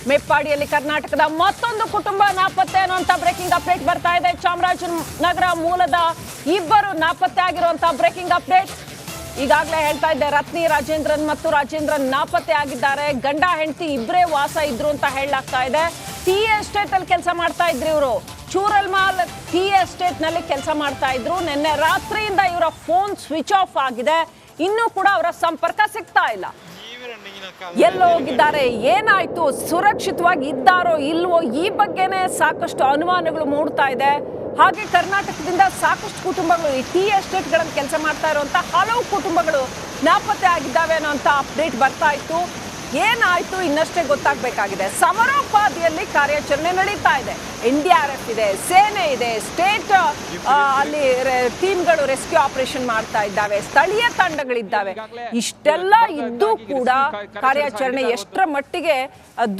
ಮೇಪ್ಪಾಡಿಯಲ್ಲಿ ಕರ್ನಾಟಕದ ಮತ್ತೊಂದು ಕುಟುಂಬ ನಾಪತ್ತೆ ಅನ್ನುವಂತ ಬ್ರೇಕಿಂಗ್ ಅಪ್ಡೇಟ್ ಬರ್ತಾ ಇದೆ. ಚಾಮರಾಜನಗರ ಮೂಲದ ಇಬ್ಬರು ನಾಪತ್ತೆ ಆಗಿರುವಂತಹ ಬ್ರೇಕಿಂಗ್ ಅಪ್ಡೇಟ್. ಈಗಾಗಲೇ ಹೇಳ್ತಾ ಇದ್ದೆ, ರತ್ನಿ ರಾಜೇಂದ್ರನ್ ಮತ್ತು ರಾಜೇಂದ್ರನ್ ನಾಪತ್ತೆ ಆಗಿದ್ದಾರೆ. ಗಂಡ ಹೆಂಡತಿ ಇಬ್ಬರೇ ವಾಸ ಇದ್ರು ಅಂತ ಹೇಳಲಾಗ್ತಾ ಇದೆ. ಟೀ ಎಸ್ಟೇಟ್ ಅಲ್ಲಿ ಕೆಲಸ ಮಾಡ್ತಾ ಇದ್ರು ಇವರು. ಚೂರಲ್ಮಾಲ್ ಟೀ ಎಸ್ಟೇಟ್ ನಲ್ಲಿ ಕೆಲಸ ಮಾಡ್ತಾ ಇದ್ರು. ನಿನ್ನೆ ರಾತ್ರಿಯಿಂದ ಇವರ ಫೋನ್ ಸ್ವಿಚ್ ಆಫ್ ಆಗಿದೆ. ಇನ್ನೂ ಕೂಡ ಅವರ ಸಂಪರ್ಕ ಸಿಗ್ತಾ ಇಲ್ಲ. ಎಲ್ಲೋ ಹೋಗಿದ್ದಾರೆ, ಏನಾಯ್ತು, ಸುರಕ್ಷಿತವಾಗಿ ಇದ್ದಾರೋ ಇಲ್ವೋ ಈ ಬಗ್ಗೆನೇ ಸಾಕಷ್ಟು ಅನುಮಾನಗಳು ಮೂಡ್ತಾ ಇದೆ. ಹಾಗೆ ಕರ್ನಾಟಕದಿಂದ ಸಾಕಷ್ಟು ಕುಟುಂಬಗಳು ಈ ಟೀ ಎಸ್ಟೇಟ್ಗಳಲ್ಲಿ ಕೆಲಸ ಮಾಡ್ತಾ ಇರುವಂತ ಹಲವು ಕುಟುಂಬಗಳು ನಾಪತ್ತೆ ಆಗಿದ್ದಾವೆ ಅನ್ನೋಂಥ ಅಪ್ಡೇಟ್ ಬರ್ತಾ ಇತ್ತು. ಏನಾಯ್ತು ಇನ್ನಷ್ಟೇ ಗೊತ್ತಾಗಬೇಕಾಗಿದೆ. ಸಮರೋಪಾದಿಯಲ್ಲಿ ಕಾರ್ಯಾಚರಣೆ ನಡೀತಾ ಇದೆ. NDRF ಇದೆ, ಸೇನೆ ಇದೆ, ಸ್ಟೇಟ್ ಅಲ್ಲಿ ಟೀಮ್ಗಳು ರೆಸ್ಕ್ಯೂ ಆಪರೇಷನ್ ಮಾಡ್ತಾ ಇದ್ದಾವೆ, ಸ್ಥಳೀಯ ತಂಡಗಳಿದ್ದಾವೆ. ಇಷ್ಟೆಲ್ಲ ಇದ್ದು ಕೂಡ ಕಾರ್ಯಾಚರಣೆ ಎಷ್ಟರ ಮಟ್ಟಿಗೆ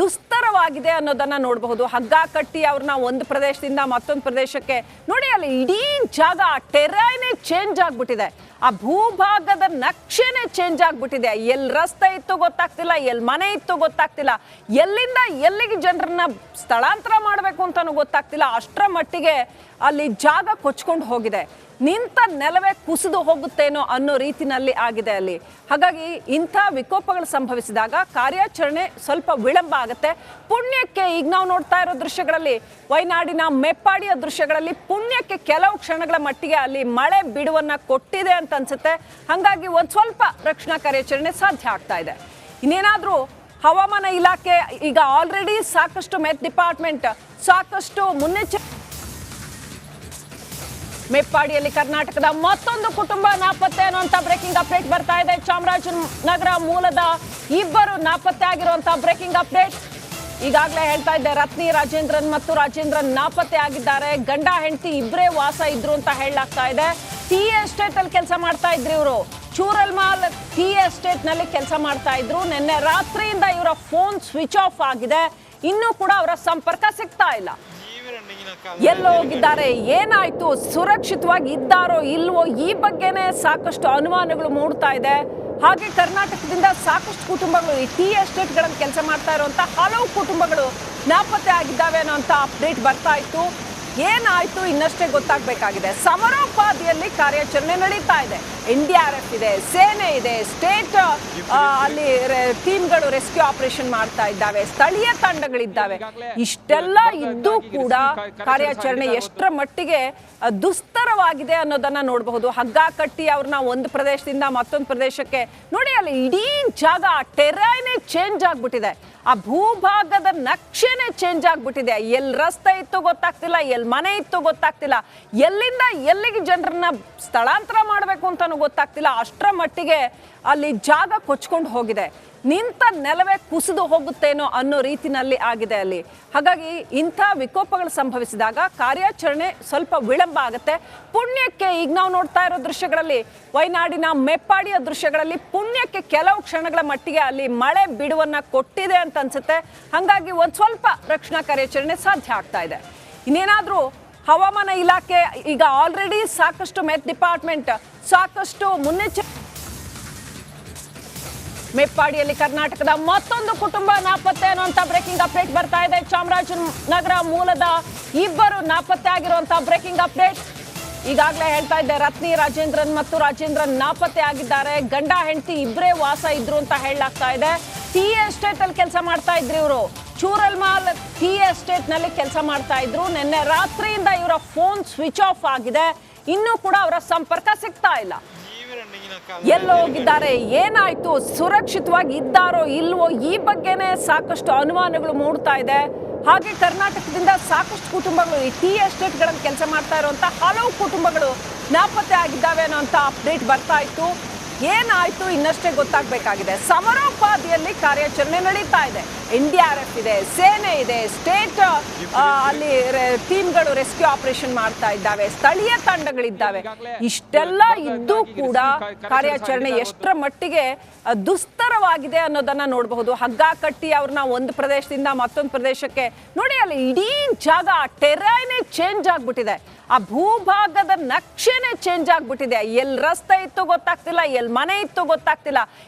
ದುಸ್ತರವಾಗಿದೆ ಅನ್ನೋದನ್ನ ನೋಡಬಹುದು. ಹಗ್ಗ ಕಟ್ಟಿ ಅವ್ರನ್ನ ಒಂದು ಪ್ರದೇಶದಿಂದ ಮತ್ತೊಂದು ಪ್ರದೇಶಕ್ಕೆ ನೋಡಿ, ಅಲ್ಲಿ ಇಡೀ ಜಾಗ ಟೆರೈನೇ ಚೇಂಜ್ ಆಗ್ಬಿಟ್ಟಿದೆ. ಆ ಭೂಭಾಗದ ನಕ್ಷೆನೇ ಚೇಂಜ್ ಆಗ್ಬಿಟ್ಟಿದೆ. ಎಲ್ಲಿ ರಸ್ತೆ ಇತ್ತು ಗೊತ್ತಾಗ್ತಿಲ್ಲ, ಎಲ್ಲಿ ಮನೆ ಇತ್ತು ಗೊತ್ತಾಗ್ತಿಲ್ಲ, ಎಲ್ಲಿಂದ ಎಲ್ಲಿಗೆ ಜನರನ್ನ ಸ್ಥಳಾಂತರ ಮಾಡಬೇಕು ಅಂತಾನು ಗೊತ್ತಾಗ್ತಿಲ್ಲ. ಅಷ್ಟರ ಮಟ್ಟಿಗೆ ಅಲ್ಲಿ ಜಾಗ ಕೊಚ್ಕೊಂಡು ಹೋಗಿದೆ. ನಿಂತ ನೆಲವೇ ಕುಸಿದು ಹೋಗುತ್ತೇನೋ ಅನ್ನೋ ರೀತಿನಲ್ಲಿ ಆಗಿದೆ ಅಲ್ಲಿ. ಹಾಗಾಗಿ ಇಂಥ ವಿಕೋಪಗಳು ಸಂಭವಿಸಿದಾಗ ಕಾರ್ಯಾಚರಣೆ ಸ್ವಲ್ಪ ವಿಳಂಬ ಆಗುತ್ತೆ. ಪುಣ್ಯಕ್ಕೆ ಈಗ ನಾವು ನೋಡ್ತಾ ಇರೋ ದೃಶ್ಯಗಳಲ್ಲಿ, ವಯನಾಡಿನ ಮೇಪ್ಪಾಡಿಯ ದೃಶ್ಯಗಳಲ್ಲಿ ಪುಣ್ಯಕ್ಕೆ ಕೆಲವು ಕ್ಷಣಗಳ ಮಟ್ಟಿಗೆ ಅಲ್ಲಿ ಮಳೆ ಬಿಡುವನ್ನ ಕೊಟ್ಟಿದೆ ಅಂತ ಅನ್ಸುತ್ತೆ. ಹಾಗಾಗಿ ಒಂದ್ ಸ್ವಲ್ಪ ರಕ್ಷಣಾ ಕಾರ್ಯಾಚರಣೆ ಸಾಧ್ಯ ಆಗ್ತಾ ಇದೆ. ಇನ್ನೇನಾದ್ರೂ ಹವಾಮಾನ ಇಲಾಖೆ ಈಗ ಆಲ್ರೆಡಿ ಸಾಕಷ್ಟು ಮೆಟ್ ಡಿಪಾರ್ಟ್ಮೆಂಟ್ ಸಾಕಷ್ಟು ಮುನ್ನೆಚ್ಚರಿಕೆ. ಮೇಪ್ಪಾಡಿಯಲ್ಲಿ ಕರ್ನಾಟಕದ ಮತ್ತೊಂದು ಕುಟುಂಬ ನಾಪತ್ತೆ ಅನ್ನುವಂತ ಬ್ರೇಕಿಂಗ್ ಅಪ್ಡೇಟ್ ಬರ್ತಾ ಇದೆ. ಚಾಮರಾಜನಗರ ಮೂಲದ ಇಬ್ಬರು ನಾಪತ್ತೆ ಆಗಿರುವಂತಹ ಬ್ರೇಕಿಂಗ್ ಅಪ್ಡೇಟ್. ಈಗಾಗಲೇ ಹೇಳ್ತಾ ಇದ್ದೆ, ರತ್ನಿ ರಾಜೇಂದ್ರನ್ ಮತ್ತು ರಾಜೇಂದ್ರನ್ ನಾಪತ್ತೆ ಆಗಿದ್ದಾರೆ. ಗಂಡ ಹೆಂಡತಿ ಇಬ್ಬರೇ ವಾಸ ಇದ್ರು ಅಂತ ಹೇಳಲಾಗ್ತಾ ಇದೆ. ಟೀ ಎಸ್ಟೇಟ್ ಅಲ್ಲಿ ಕೆಲಸ ಮಾಡ್ತಾ ಇದ್ರು ಇವರು. ಚೂರಲ್ಮಾಲ್ ಟೀ ಎಸ್ಟೇಟ್ ನಲ್ಲಿ ಕೆಲಸ ಮಾಡ್ತಾ ಇದ್ರು. ನಿನ್ನೆ ರಾತ್ರಿಯಿಂದ ಇವರ ಫೋನ್ ಸ್ವಿಚ್ ಆಫ್ ಆಗಿದೆ. ಇನ್ನೂ ಕೂಡ ಅವರ ಸಂಪರ್ಕ ಸಿಗ್ತಾ ಇಲ್ಲ. ಎಲ್ಲೋ ಹೋಗಿದ್ದಾರೆ, ಏನಾಯ್ತು, ಸುರಕ್ಷಿತವಾಗಿ ಇದ್ದಾರೋ ಇಲ್ವೋ ಈ ಬಗ್ಗೆನೇ ಸಾಕಷ್ಟು ಅನುಮಾನಗಳು ಮೂಡ್ತಾ ಇದೆ. ಹಾಗೆ ಕರ್ನಾಟಕದಿಂದ ಸಾಕಷ್ಟು ಕುಟುಂಬಗಳು ಈ ಟೀ ಎಸ್ಟೇಟ್ಗಳಲ್ಲಿ ಕೆಲಸ ಮಾಡ್ತಾ ಇರುವಂತ ಹಲವು ಕುಟುಂಬಗಳು ನಾಪತ್ತೆ ಆಗಿದ್ದಾವೆ ಅನ್ನೋಂಥ ಅಪ್ಡೇಟ್ ಬರ್ತಾ ಇತ್ತು. ಏನಾಯ್ತು ಇನ್ನಷ್ಟೇ ಗೊತ್ತಾಗಬೇಕಾಗಿದೆ. ಸಮರೋಪಾದಿಯಲ್ಲಿ ಕಾರ್ಯಾಚರಣೆ ನಡೀತಾ ಇದೆ. NDRF ಇದೆ, ಸೇನೆ ಇದೆ, ಸ್ಟೇಟ್ ಅಲ್ಲಿ ಟೀಮ್ಗಳು ರೆಸ್ಕ್ಯೂ ಆಪರೇಷನ್ ಮಾಡ್ತಾ ಇದ್ದಾವೆ, ಸ್ಥಳೀಯ ತಂಡಗಳಿದ್ದಾವೆ. ಇಷ್ಟೆಲ್ಲ ಇದ್ದು ಕೂಡ ಕಾರ್ಯಾಚರಣೆ ಎಷ್ಟರ ಮಟ್ಟಿಗೆ ದುಸ್ತರವಾಗಿದೆ ಅನ್ನೋದನ್ನ ನೋಡಬಹುದು. ಹಗ್ಗ ಕಟ್ಟಿ ಅವ್ರನ್ನ ಒಂದು ಪ್ರದೇಶದಿಂದ ಮತ್ತೊಂದು ಪ್ರದೇಶಕ್ಕೆ ನೋಡಿ, ಅಲ್ಲಿ ಇಡೀ ಜಾಗ ಟೆರೈನೇ ಚೇಂಜ್ ಆಗ್ಬಿಟ್ಟಿದೆ. ಆ ಭೂಭಾಗದ ನಕ್ಷೆನೇ ಚೇಂಜ್ ಆಗ್ಬಿಟ್ಟಿದೆ. ಎಲ್ಲಿ ರಸ್ತೆ ಇತ್ತು ಗೊತ್ತಾಗ್ತಿಲ್ಲ, ಎಲ್ಲಿ ಮನೆ ಇತ್ತು ಗೊತ್ತಾಗ್ತಿಲ್ಲ, ಎಲ್ಲಿಂದ ಎಲ್ಲಿಗೆ ಜನರನ್ನ ಸ್ಥಳಾಂತರ ಮಾಡಬೇಕು ಅಂತಾನು ಗೊತ್ತಾಗ್ತಿಲ್ಲ. ಅಷ್ಟರ ಮಟ್ಟಿಗೆ ಅಲ್ಲಿ ಜಾಗ ಕೊಚ್ಕೊಂಡು ಹೋಗಿದೆ. ನಿಂತ ನೆಲವೇ ಕುಸಿದು ಹೋಗುತ್ತೇನೋ ಅನ್ನೋ ರೀತಿನಲ್ಲಿ ಆಗಿದೆ ಅಲ್ಲಿ. ಹಾಗಾಗಿ ಇಂಥ ವಿಕೋಪಗಳು ಸಂಭವಿಸಿದಾಗ ಕಾರ್ಯಾಚರಣೆ ಸ್ವಲ್ಪ ವಿಳಂಬ ಆಗುತ್ತೆ. ಪುಣ್ಯಕ್ಕೆ ಈಗ ನಾವು ನೋಡ್ತಾ ಇರೋ ದೃಶ್ಯಗಳಲ್ಲಿ, ವಯನಾಡಿನ ಮೇಪ್ಪಾಡಿಯ ದೃಶ್ಯಗಳಲ್ಲಿ ಪುಣ್ಯಕ್ಕೆ ಕೆಲವು ಕ್ಷಣಗಳ ಮಟ್ಟಿಗೆ ಅಲ್ಲಿ ಮಳೆ ಬಿಡುವನ್ನ ಕೊಟ್ಟಿದೆ ಅಂತ ಅನ್ಸುತ್ತೆ. ಹಾಗಾಗಿ ಒಂದ್ ಸ್ವಲ್ಪ ರಕ್ಷಣಾ ಕಾರ್ಯಾಚರಣೆ ಸಾಧ್ಯ ಆಗ್ತಾ ಇದೆ. ಇನ್ನೇನಾದ್ರೂ ಹವಾಮಾನ ಇಲಾಖೆ ಈಗ ಆಲ್ರೆಡಿ ಸಾಕಷ್ಟು ಮೆಟ್ ಡಿಪಾರ್ಟ್ಮೆಂಟ್ ಸಾಕಷ್ಟು ಮುನ್ನೆಚ್ಚರಿಕೆ. ಮೇಪ್ಪಾಡಿಯಲ್ಲಿ ಕರ್ನಾಟಕದ ಮತ್ತೊಂದು ಕುಟುಂಬ ನಾಪತ್ತೆ ಅನ್ನುವಂತ ಬ್ರೇಕಿಂಗ್ ಅಪ್ಡೇಟ್ ಬರ್ತಾ ಇದೆ. ಚಾಮರಾಜನಗರ ಮೂಲದ ಇಬ್ಬರು ನಾಪತ್ತೆ ಆಗಿರುವಂತಹ ಬ್ರೇಕಿಂಗ್ ಅಪ್ಡೇಟ್. ಈಗಾಗಲೇ ಹೇಳ್ತಾ ಇದ್ದೆ, ರತ್ನಿ ರಾಜೇಂದ್ರನ್ ಮತ್ತು ರಾಜೇಂದ್ರನ್ ನಾಪತ್ತೆ ಆಗಿದ್ದಾರೆ. ಗಂಡ ಹೆಂಡತಿ ಇಬ್ಬರೇ ವಾಸ ಇದ್ರು ಅಂತ ಹೇಳಲಾಗ್ತಾ ಇದೆ. ಟೀ ಎಸ್ಟೇಟ್ ಅಲ್ಲಿ ಕೆಲಸ ಮಾಡ್ತಾ ಇದ್ರು ಇವರು. ಚೂರಲ್ಮಾಲ್ ಟೀ ಎಸ್ಟೇಟ್ ನಲ್ಲಿ ಕೆಲಸ ಮಾಡ್ತಾ ಇದ್ರು. ನಿನ್ನೆ ರಾತ್ರಿಯಿಂದ ಇವರ ಫೋನ್ ಸ್ವಿಚ್ ಆಫ್ ಆಗಿದೆ. ಇನ್ನೂ ಕೂಡ ಅವರ ಸಂಪರ್ಕ ಸಿಗ್ತಾ ಇಲ್ಲ. ಎಲ್ಲೋ ಹೋಗಿದ್ದಾರೆ, ಏನಾಯ್ತು, ಸುರಕ್ಷಿತವಾಗಿ ಇದ್ದಾರೋ ಇಲ್ವೋ ಈ ಬಗ್ಗೆನೇ ಸಾಕಷ್ಟು ಅನುಮಾನಗಳು ಮೂಡ್ತಾ ಇದೆ. ಹಾಗೆ ಕರ್ನಾಟಕದಿಂದ ಸಾಕಷ್ಟು ಕುಟುಂಬಗಳು ಈ ಟೀ ಎಸ್ಟೇಟ್ಗಳಲ್ಲಿ ಕೆಲಸ ಮಾಡ್ತಾ ಇರುವಂತ ಹಲವು ಕುಟುಂಬಗಳು ನಾಪತ್ತೆ ಆಗಿದ್ದಾವೆ ಅನ್ನೋಂಥ ಅಪ್ಡೇಟ್ ಬರ್ತಾ ಇತ್ತು. ಏನಾಯ್ತು ಇನ್ನಷ್ಟೇ ಗೊತ್ತಾಗಬೇಕಾಗಿದೆ. ಸಮರೋಪಾದಿಯಲ್ಲಿ ಕಾರ್ಯಾಚರಣೆ ನಡೀತಾ ಇದೆ. NDRF ಇದೆ, ಸೇನೆ ಇದೆ, ಸ್ಟೇಟ್ ಅಲ್ಲಿ ಟೀಮ್ಗಳು ರೆಸ್ಕ್ಯೂ ಆಪರೇಷನ್ ಮಾಡ್ತಾ ಇದ್ದಾವೆ, ಸ್ಥಳೀಯ ತಂಡಗಳಿದ್ದಾವೆ. ಇಷ್ಟೆಲ್ಲ ಇದ್ದು ಕೂಡ ಕಾರ್ಯಾಚರಣೆ ಎಷ್ಟರ ಮಟ್ಟಿಗೆ ದುಸ್ತರವಾಗಿದೆ ಅನ್ನೋದನ್ನ ನೋಡಬಹುದು. ಹಗ್ಗ ಕಟ್ಟಿ ಅವ್ರನ್ನ ಒಂದು ಪ್ರದೇಶದಿಂದ ಮತ್ತೊಂದು ಪ್ರದೇಶಕ್ಕೆ ನೋಡಿ, ಅಲ್ಲಿ ಇಡೀ ಜಾಗ ಟೆರೈನೇ ಚೇಂಜ್ ಆಗ್ಬಿಟ್ಟಿದೆ. ಆ ಭೂಭಾಗದ ನಕ್ಷೆನೇ ಚೇಂಜ್ ಆಗ್ಬಿಟ್ಟಿದೆ. ಎಲ್ಲಿ ರಸ್ತೆ ಇತ್ತು ಗೊತ್ತಾಗ್ತಿಲ್ಲ, ಎಲ್ಲಿ ಮನೆ ಇತ್ತು ಗೊತ್ತಾಗ್ತಿಲ್ಲ,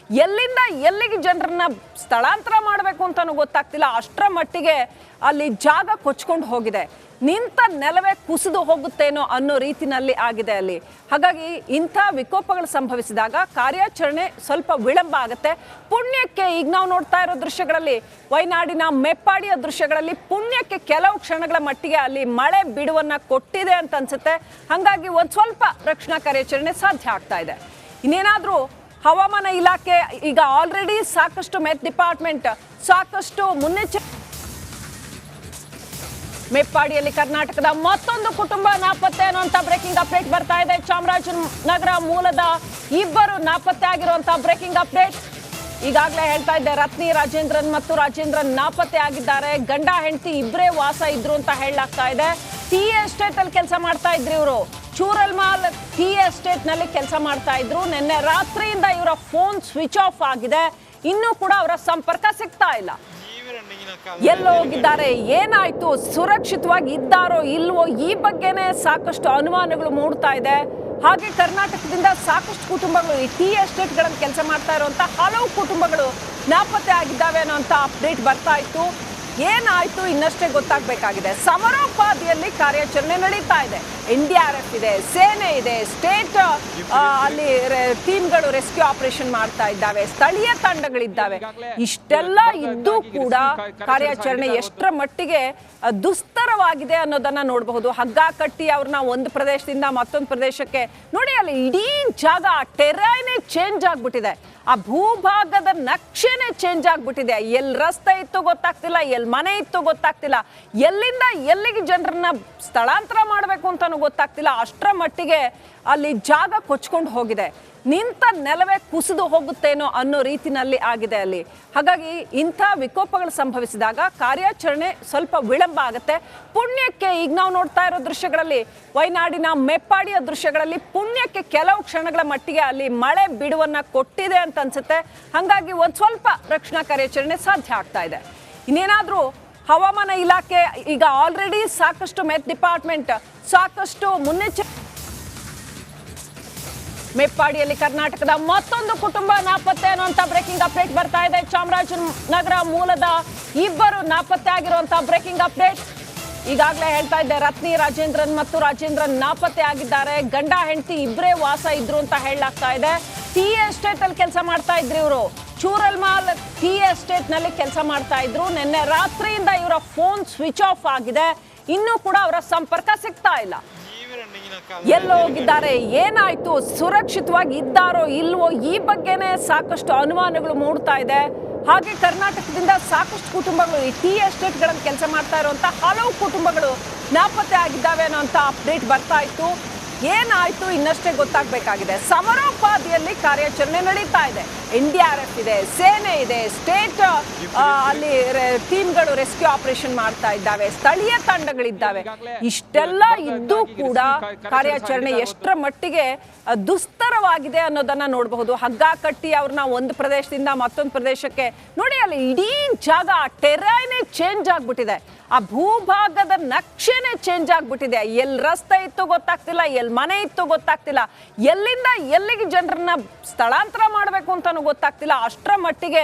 ಎಲ್ಲಿಂದ ಎಲ್ಲಿಗೆ ಜನರನ್ನ ಸ್ಥಳಾಂತರ ಮಾಡಬೇಕು ಅಂತಾನು ಗೊತ್ತಾಗ್ತಿಲ್ಲ. ಅಷ್ಟರ ಮಟ್ಟಿಗೆ ಅಲ್ಲಿ ಜಾಗ ಕೊಚ್ಕೊಂಡು ಹೋಗಿದೆ. ನಿಂತ ನೆಲವೇ ಕುಸಿದು ಹೋಗುತ್ತೇನೋ ಅನ್ನೋ ರೀತಿನಲ್ಲಿ ಆಗಿದೆ ಅಲ್ಲಿ. ಹಾಗಾಗಿ ಇಂಥ ವಿಕೋಪಗಳು ಸಂಭವಿಸಿದಾಗ ಕಾರ್ಯಾಚರಣೆ ಸ್ವಲ್ಪ ವಿಳಂಬ ಆಗುತ್ತೆ. ಪುಣ್ಯಕ್ಕೆ ಈಗ ನಾವು ನೋಡ್ತಾ ಇರೋ ದೃಶ್ಯಗಳಲ್ಲಿ, ವಯನಾಡಿನ ಮೆಪ್ಪಾಡಿಯ ದೃಶ್ಯಗಳಲ್ಲಿ ಪುಣ್ಯಕ್ಕೆ ಕೆಲವು ಕ್ಷಣಗಳ ಮಟ್ಟಿಗೆ ಅಲ್ಲಿ ಮಳೆ ಬಿಡುವನ್ನ ಕೊಟ್ಟಿದೆ ಅಂತ ಅನ್ಸುತ್ತೆ. ಹಾಗಾಗಿ ಒಂದ್ ಸ್ವಲ್ಪ ರಕ್ಷಣಾ ಕಾರ್ಯಾಚರಣೆ ಸಾಧ್ಯ ಆಗ್ತಾ ಇದೆ. ಇನ್ನೇನಾದ್ರೂ ಹವಾಮಾನ ಇಲಾಖೆ ಈಗ ಆಲ್ರೆಡಿ ಸಾಕಷ್ಟು ಮೆಟ್ ಡಿಪಾರ್ಟ್ಮೆಂಟ್ ಸಾಕಷ್ಟು ಮುನ್ನೆಚ್ಚರಿಕೆ. ಮೆಪ್ಪಾಡಿಯಲ್ಲಿ ಕರ್ನಾಟಕದ ಮತ್ತೊಂದು ಕುಟುಂಬ ನಾಪತ್ತೆ ಅನ್ನುವಂತ ಬ್ರೇಕಿಂಗ್ ಅಪ್ಡೇಟ್ ಬರ್ತಾ ಇದೆ. ಚಾಮರಾಜನಗರ ಮೂಲದ ಇಬ್ಬರು ನಾಪತ್ತೆ ಆಗಿರುವಂತಹ ಬ್ರೇಕಿಂಗ್ ಅಪ್ಡೇಟ್. ಈಗಾಗಲೇ ಹೇಳ್ತಾ ಇದ್ದೆ, ರತ್ನಿ ರಾಜೇಂದ್ರನ್ ಮತ್ತು ರಾಜೇಂದ್ರನ್ ನಾಪತ್ತೆ ಆಗಿದ್ದಾರೆ. ಗಂಡ ಹೆಂಡತಿ ಇಬ್ಬರೇ ವಾಸ ಇದ್ರು ಅಂತ ಹೇಳಲಾಗ್ತಾ ಇದೆ. ಟೀ ಎಸ್ಟೇಟ್ ಅಲ್ಲಿ ಕೆಲಸ ಮಾಡ್ತಾ ಇದ್ರು ಇವರು. ಚೂರಲ್ಮಾಲ್ ಟೀ ಎಸ್ಟೇಟ್ ನಲ್ಲಿ ಕೆಲಸ ಮಾಡ್ತಾ ಇದ್ರು. ನಿನ್ನೆ ರಾತ್ರಿಯಿಂದ ಇವರ ಫೋನ್ ಸ್ವಿಚ್ ಆಫ್ ಆಗಿದೆ. ಇನ್ನೂ ಕೂಡ ಅವರ ಸಂಪರ್ಕ ಸಿಗ್ತಾ ಇಲ್ಲ. ಎಲ್ಲೋ ಹೋಗಿದ್ದಾರೆ, ಏನಾಯ್ತು, ಸುರಕ್ಷಿತವಾಗಿ ಇದ್ದಾರೋ ಇಲ್ವೋ ಈ ಬಗ್ಗೆನೇ ಸಾಕಷ್ಟು ಅನುಮಾನಗಳು ಮೂಡ್ತಾ ಇದೆ. ಹಾಗೆ ಕರ್ನಾಟಕದಿಂದ ಸಾಕಷ್ಟು ಕುಟುಂಬಗಳು ಈ ಟೀ ಎಸ್ಟೇಟ್ ಗಳಲ್ಲಿ ಕೆಲಸ ಮಾಡ್ತಾ ಇರುವಂತ ಹಲವು ಕುಟುಂಬಗಳು ನಾಪತ್ತೆ ಆಗಿದ್ದಾವೆ ಅನ್ನೋಂತ ಅಪ್ಡೇಟ್ ಬರ್ತಾ ಇತ್ತು. ಏನಾಯ್ತು ಇನ್ನಷ್ಟೇ ಗೊತ್ತಾಗಬೇಕಾಗಿದೆ. ಸಮರೋಪಾದಿಯಲ್ಲಿ ಕಾರ್ಯಾಚರಣೆ ನಡೀತಾ ಇದೆ. NDRF ಇದೆ, ಸೇನೆ ಇದೆ, ಸ್ಟೇಟ್ ಅಲ್ಲಿ ಟೀಮ್ಗಳು ರೆಸ್ಕ್ಯೂ ಆಪರೇಷನ್ ಮಾಡ್ತಾ ಇದ್ದಾವೆ, ಸ್ಥಳೀಯ ತಂಡಗಳಿದ್ದಾವೆ. ಇಷ್ಟೆಲ್ಲ ಇದ್ದು ಕೂಡ ಕಾರ್ಯಾಚರಣೆ ಎಷ್ಟರ ಮಟ್ಟಿಗೆ ದುಸ್ತರವಾಗಿದೆ ಅನ್ನೋದನ್ನ ನೋಡಬಹುದು. ಹಗ್ಗ ಕಟ್ಟಿ ಅವ್ರನ್ನ ಒಂದು ಪ್ರದೇಶದಿಂದ ಮತ್ತೊಂದು ಪ್ರದೇಶಕ್ಕೆ ನೋಡಿ, ಅಲ್ಲಿ ಇಡೀ ಜಾಗ ಟೆರೈನೇ ಚೇಂಜ್ ಆಗ್ಬಿಟ್ಟಿದೆ. ಆ ಭೂಭಾಗದ ನಕ್ಷೆನೇ ಚೇಂಜ್ ಆಗ್ಬಿಟ್ಟಿದೆ. ಎಲ್ಲಿ ರಸ್ತೆ ಇತ್ತು ಗೊತ್ತಾಗ್ತಿಲ್ಲ, ಎಲ್ಲಿ ಮನೆ ಇತ್ತು ಗೊತ್ತಾಗ್ತಿಲ್ಲ, ಎಲ್ಲಿಂದ ಎಲ್ಲಿಗೆ ಜನರನ್ನ ಸ್ಥಳಾಂತರ ಮಾಡಬೇಕು ಅಂತಾನು ಗೊತ್ತಾಗ್ತಿಲ್ಲ. ಅಷ್ಟರ ಮಟ್ಟಿಗೆ ಅಲ್ಲಿ ಜಾಗ ಕೊಚ್ಕೊಂಡು ಹೋಗಿದೆ. ನಿಂತ ನೆಲವೇ ಕುಸಿದು ಹೋಗುತ್ತೇನೋ ಅನ್ನೋ ರೀತಿನಲ್ಲಿ ಆಗಿದೆ ಅಲ್ಲಿ. ಹಾಗಾಗಿ ಇಂಥ ವಿಕೋಪಗಳು ಸಂಭವಿಸಿದಾಗ ಕಾರ್ಯಾಚರಣೆ ಸ್ವಲ್ಪ ವಿಳಂಬ ಆಗುತ್ತೆ. ಪುಣ್ಯಕ್ಕೆ ಈಗ ನಾವು ನೋಡ್ತಾ ಇರೋ ದೃಶ್ಯಗಳಲ್ಲಿ, ವಯನಾಡಿನ ಮೆಪ್ಪಾಡಿಯ ದೃಶ್ಯಗಳಲ್ಲಿ ಪುಣ್ಯಕ್ಕೆ ಕೆಲವು ಕ್ಷಣಗಳ ಮಟ್ಟಿಗೆ ಅಲ್ಲಿ ಮಳೆ ಬಿಡುವನ್ನ ಕೊಟ್ಟಿದೆ ಅಂತ ಅನ್ಸುತ್ತೆ. ಹಾಗಾಗಿ ಒಂದ್ ಸ್ವಲ್ಪ ರಕ್ಷಣಾ ಕಾರ್ಯಾಚರಣೆ ಸಾಧ್ಯ ಆಗ್ತಾ ಇದೆ. ಇನ್ನೇನಾದ್ರೂ ಹವಾಮಾನ ಇಲಾಖೆ ಈಗ ಆಲ್ರೆಡಿ ಸಾಕಷ್ಟು ಮೆಟ್ ಡಿಪಾರ್ಟ್ಮೆಂಟ್ ಸಾಕಷ್ಟು ಮುನ್ನೆಚ್ಚರಿಕೆ. ಮೆಪ್ಪಾಡಿಯಲ್ಲಿ ಕರ್ನಾಟಕದ ಮತ್ತೊಂದು ಕುಟುಂಬ ನಾಪತ್ತೆ ಅನ್ನುವಂತ ಬ್ರೇಕಿಂಗ್ ಅಪ್ಡೇಟ್ ಬರ್ತಾ ಇದೆ. ಚಾಮರಾಜನಗರ ಮೂಲದ ಇಬ್ಬರು ನಾಪತ್ತೆ ಆಗಿರುವಂತಹ ಬ್ರೇಕಿಂಗ್ ಅಪ್ಡೇಟ್. ಈಗಾಗಲೇ ಹೇಳ್ತಾ ಇದ್ದೆ, ರತ್ನಿ ರಾಜೇಂದ್ರನ್ ಮತ್ತು ರಾಜೇಂದ್ರನ್ ನಾಪತ್ತೆ ಆಗಿದ್ದಾರೆ. ಗಂಡ ಹೆಂಡತಿ ಇಬ್ಬರೇ ವಾಸ ಇದ್ರು ಅಂತ ಹೇಳಲಾಗ್ತಾ ಇದೆ. ಟೀ ಎಸ್ಟೇಟ್ ಅಲ್ಲಿ ಕೆಲಸ ಮಾಡ್ತಾ ಇದ್ರು ಇವರು. ಚೂರಲ್ಮಾಲ್ ಟೀ ಎಸ್ಟೇಟ್ ನಲ್ಲಿ ಕೆಲಸ ಮಾಡ್ತಾ ಇದ್ರು. ನಿನ್ನೆ ರಾತ್ರಿಯಿಂದ ಇವರ ಫೋನ್ ಸ್ವಿಚ್ ಆಫ್ ಆಗಿದೆ. ಇನ್ನೂ ಕೂಡ ಅವರ ಸಂಪರ್ಕ ಸಿಗ್ತಾ ಇಲ್ಲ. ಎಲ್ಲೋ ಹೋಗಿದ್ದಾರೆ, ಏನಾಯ್ತು, ಸುರಕ್ಷಿತವಾಗಿ ಇದ್ದಾರೋ ಇಲ್ವೋ ಈ ಬಗ್ಗೆನೇ ಸಾಕಷ್ಟು ಅನುಮಾನಗಳು ಮೂಡ್ತಾ ಇದೆ. ಹಾಗೆ ಕರ್ನಾಟಕದಿಂದ ಸಾಕಷ್ಟು ಕುಟುಂಬಗಳು ಈ ಟೀ ಎಸ್ಟೇಟ್ ಗಳಲ್ಲಿ ಕೆಲಸ ಮಾಡ್ತಾ ಇರುವಂತ ಹಲವು ಕುಟುಂಬಗಳು ನಾಪತ್ತೆ ಆಗಿದ್ದಾವೆ ಅನ್ನೋಂತ ಅಪ್ಡೇಟ್ ಬರ್ತಾ ಇತ್ತು. ಏನಾಯ್ತು ಇನ್ನಷ್ಟೇ ಗೊತ್ತಾಗಬೇಕಾಗಿದೆ. ಸಮರೋಪಾದಿಯಲ್ಲಿ ಕಾರ್ಯಾಚರಣೆ ನಡೀತಾ ಇದೆ. NDRF ಇದೆ, ಸೇನೆ ಇದೆ, ಸ್ಟೇಟ್ ಅಲ್ಲಿ ಟೀಮ್ಗಳು ರೆಸ್ಕ್ಯೂ ಆಪರೇಷನ್ ಮಾಡ್ತಾ ಇದ್ದಾವೆ, ಸ್ಥಳೀಯ ತಂಡಗಳಿದ್ದಾವೆ. ಇಷ್ಟೆಲ್ಲ ಇದ್ದು ಕೂಡ ಕಾರ್ಯಾಚರಣೆ ಎಷ್ಟರ ಮಟ್ಟಿಗೆ ದುಸ್ತರವಾಗಿದೆ ಅನ್ನೋದನ್ನ ನೋಡಬಹುದು. ಹಗ್ಗ ಕಟ್ಟಿ ಅವ್ರನ್ನ ಒಂದು ಪ್ರದೇಶದಿಂದ ಮತ್ತೊಂದು ಪ್ರದೇಶಕ್ಕೆ ನೋಡಿ, ಅಲ್ಲಿ ಇಡೀ ಜಾಗ ಟೆರೈನೇ ಚೇಂಜ್ ಆಗ್ಬಿಟ್ಟಿದೆ. ಆ ಭೂಭಾಗದ ನಕ್ಷೆನೇ ಚೇಂಜ್ ಆಗ್ಬಿಟ್ಟಿದೆ. ಎಲ್ಲಿ ರಸ್ತೆ ಇತ್ತು ಗೊತ್ತಾಗ್ತಿಲ್ಲ, ಎಲ್ಲಿ ಮನೆ ಇತ್ತು ಗೊತ್ತಾಗ್ತಿಲ್ಲ, ಎಲ್ಲಿಂದ ಎಲ್ಲಿಗೆ ಜನರನ್ನ ಸ್ಥಳಾಂತರ ಮಾಡಬೇಕು ಅಂತಾನು ಗೊತ್ತಾಗ್ತಿಲ್ಲ. ಅಷ್ಟರ ಮಟ್ಟಿಗೆ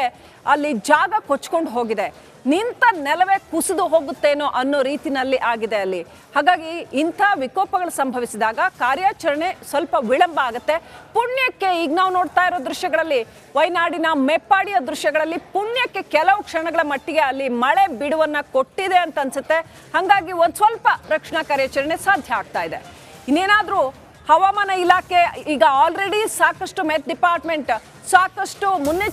ಅಲ್ಲಿ ಜಾಗ ಕೊಚ್ಕೊಂಡು ಹೋಗಿದೆ. ನಿಂತ ನೆಲವೇ ಕುಸಿದು ಹೋಗುತ್ತೇನೋ ಅನ್ನೋ ರೀತಿನಲ್ಲಿ ಆಗಿದೆ ಅಲ್ಲಿ. ಹಾಗಾಗಿ ಇಂಥ ವಿಕೋಪಗಳು ಸಂಭವಿಸಿದಾಗ ಕಾರ್ಯಾಚರಣೆ ಸ್ವಲ್ಪ ವಿಳಂಬ ಆಗುತ್ತೆ. ಪುಣ್ಯಕ್ಕೆ ಈಗ ನಾವು ನೋಡ್ತಾ ಇರೋ ದೃಶ್ಯಗಳಲ್ಲಿ, ವಯನಾಡಿನ ಮೆಪ್ಪಾಡಿಯ ದೃಶ್ಯಗಳಲ್ಲಿ ಪುಣ್ಯಕ್ಕೆ ಕೆಲವು ಕ್ಷಣಗಳ ಮಟ್ಟಿಗೆ ಅಲ್ಲಿ ಮಳೆ ಬಿಡುವನ್ನ ಕೊಟ್ಟಿದೆ ಅಂತ ಅನ್ಸುತ್ತೆ. ಹಾಗಾಗಿ ಒಂದ್ ಸ್ವಲ್ಪ ರಕ್ಷಣಾ ಕಾರ್ಯಾಚರಣೆ ಸಾಧ್ಯ ಆಗ್ತಾ ಇದೆ. ಇನ್ನೇನಾದ್ರೂ ಹವಾಮಾನ ಇಲಾಖೆ ಈಗ ಆಲ್ರೆಡಿ ಸಾಕಷ್ಟು ಮೆಟ್ ಡಿಪಾರ್ಟ್ಮೆಂಟ್ ಸಾಕಷ್ಟು ಮುನ್ನೆಚ್ಚರಿಕೆ